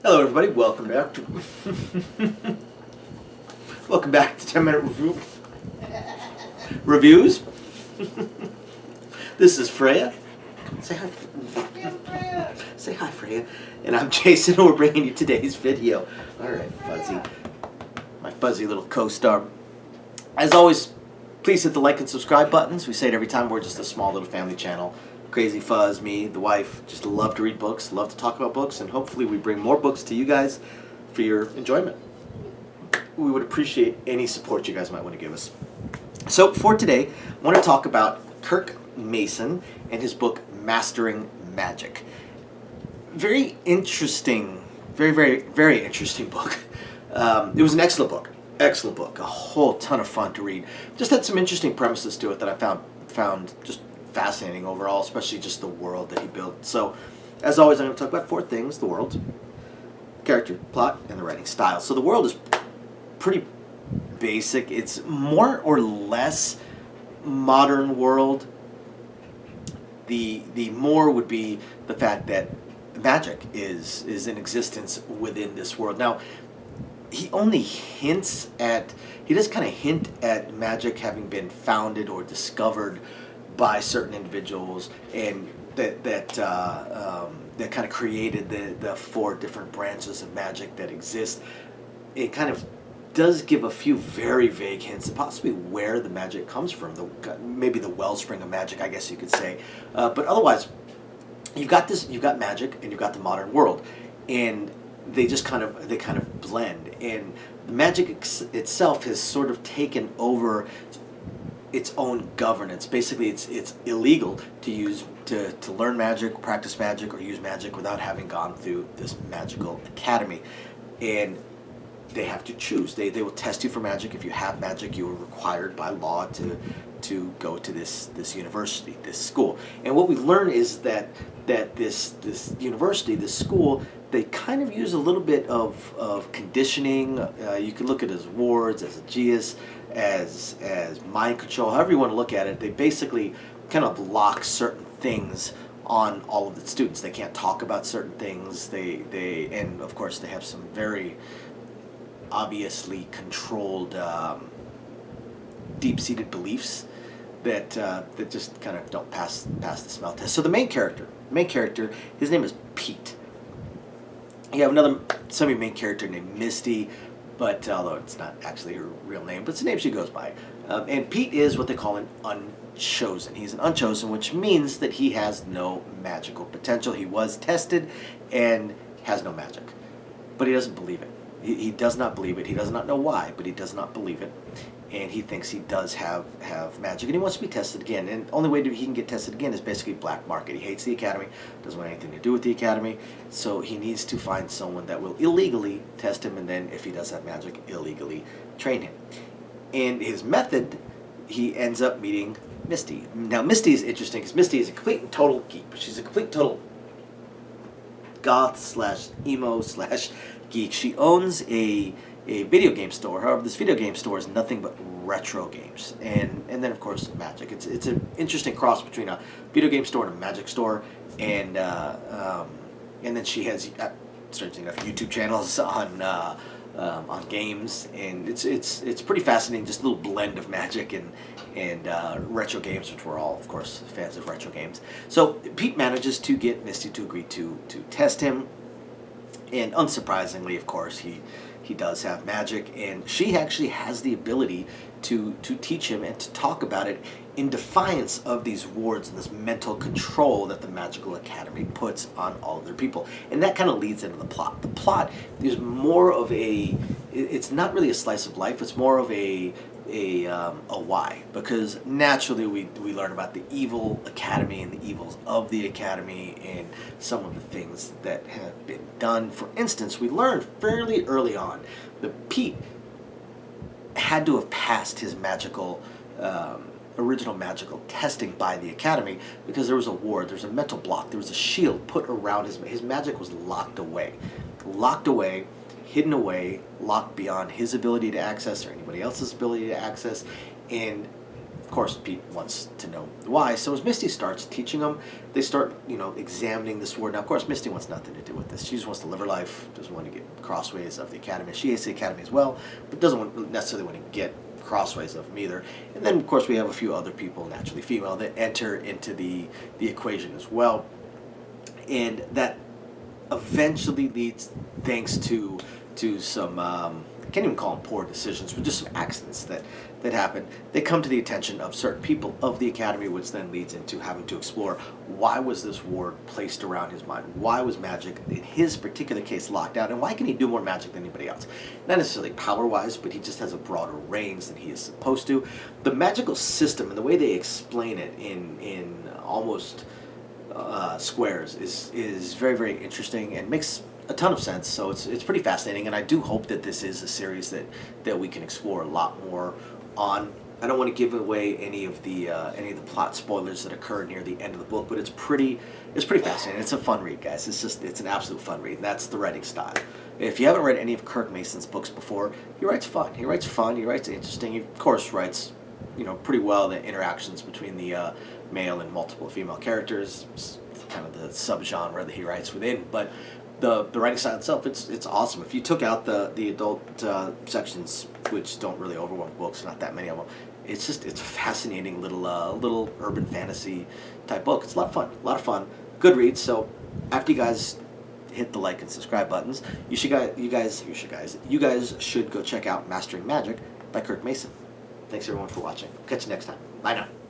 Hello, everybody. Welcome back to welcome back to 10-minute reviews. This is Freya. Say hi. Say hi, Freya. And I'm Jason, and we're bringing you today's video. All right, Fuzzy, my fuzzy little co-star. As always, please hit the like and subscribe buttons. We say it every time. We're just a small little family channel. Crazy Fuzz, me, the wife, just love to read books, love to talk about books, and hopefully we bring more books to you guys for your enjoyment. We would appreciate any support you guys might want to give us. So for today, I want to talk about Kirk Mason and his book, Mastering Magic. Very interesting, very interesting book. It was an excellent book, a whole ton of fun to read. Just had some interesting premises to it that I found just fascinating overall, especially just the world that he built. So, as always, I'm going to talk about four things: the world, character, plot, and the writing style. So the world is pretty basic. It's more or less modern world. The more would be the fact that magic is in existence within this world. Now, he only hints at, he does kind of hint at magic having been founded or discovered by certain individuals, and that kind of created the four different branches of magic that exist. It kind of does give a few very vague hints, possibly where the magic comes from, maybe the wellspring of magic, I guess you could say. But otherwise, you've got magic, and you've got the modern world, and they kind of blend. And the magic itself has sort of taken over its own governance. Basically, it's illegal to learn magic, practice magic, or use magic without having gone through this magical academy. And they have to choose. They will test you for magic. If you have magic, you are required by law to go to this university, this school. And what we learn is that this university, this school, they kind of use a little bit of conditioning. You could look at it as wards, as aegeus, as mind control, however you want to look at it. They basically kind of lock certain things on all of the students. They can't talk about certain things. And of course they have some very obviously controlled deep-seated beliefs that just kind of don't pass the smell test. So the main character, his name is Pete. You have another semi-main character named Misty, but although it's not actually her real name, but it's the name she goes by. And Pete is what they call an unchosen. He's an unchosen, which means that he has no magical potential. He was tested and has no magic, but he doesn't believe it. He does not believe it. He does not know why, but he does not believe it. And he thinks he does have magic, and he wants to be tested again. And the only way he can get tested again is basically black market. He hates the academy, doesn't want anything to do with the academy, so he needs to find someone that will illegally test him, and then if he does have magic, illegally train him. And his method, he ends up meeting Misty. Now, Misty is interesting because Misty is a complete and total geek. She's a complete and total goth / emo / geek. She owns a video game store. However, this video game store is nothing but retro games, and then of course magic. It's an interesting cross between a video game store and a magic store, and then she has, strangely enough, YouTube channels on games, and it's pretty fascinating. Just a little blend of magic and retro games, which we're all, of course, fans of retro games. So Pete manages to get Misty to agree to test him, and unsurprisingly, of course, he does have magic, and she actually has the ability to teach him and to talk about it in defiance of these wards and this mental control that the Magical Academy puts on all of their people. And that kind of leads into the plot. The plot is more of it's not really a slice of life, it's more of a why, because naturally we learn about the evil academy and the evils of the academy and some of the things that have been done. For instance, we learned fairly early on that Pete had to have passed his original magical testing by the academy, because there was a ward, there was a mental block, there was a shield put around his magic was locked away, hidden away, locked beyond his ability to access or anybody else's ability to access. And of course, Pete wants to know why. So as Misty starts teaching them, they start, examining this ward. Now, of course, Misty wants nothing to do with this. She just wants to live her life, doesn't want to get crossways of the Academy. She hates the Academy as well, but doesn't necessarily want to get crossways of them either. And then, of course, we have a few other people, naturally female, that enter into the equation as well. And that eventually leads, thanks to some, I can't even call them poor decisions, but just some accidents that happen. They come to the attention of certain people of the Academy, which then leads into having to explore why was this ward placed around his mind? Why was magic, in his particular case, locked out? And why can he do more magic than anybody else? Not necessarily power-wise, but he just has a broader range than he is supposed to. The magical system and the way they explain it in almost squares is very, very interesting and makes a ton of sense. So it's pretty fascinating, and I do hope that this is a series that we can explore a lot more on. I don't want to give away any of the plot spoilers that occur near the end of the book, but it's pretty fascinating. It's a fun read, guys. It's an absolute fun read, and that's the writing style. If you haven't read any of Kirk Mason's books before, he writes fun. He writes interesting. He, of course, writes pretty well the interactions between the male and multiple female characters. It's kind of the subgenre that he writes within, but the writing style itself, it's awesome. If you took out the adult sections, which don't really overwhelm books, not that many of them, it's a fascinating little urban fantasy type book. It's a lot of fun, good read. So after you guys hit the like and subscribe buttons, you guys should go check out Mastering Magic by Kirk Mason. Thanks everyone for watching. Catch you next time. Bye now.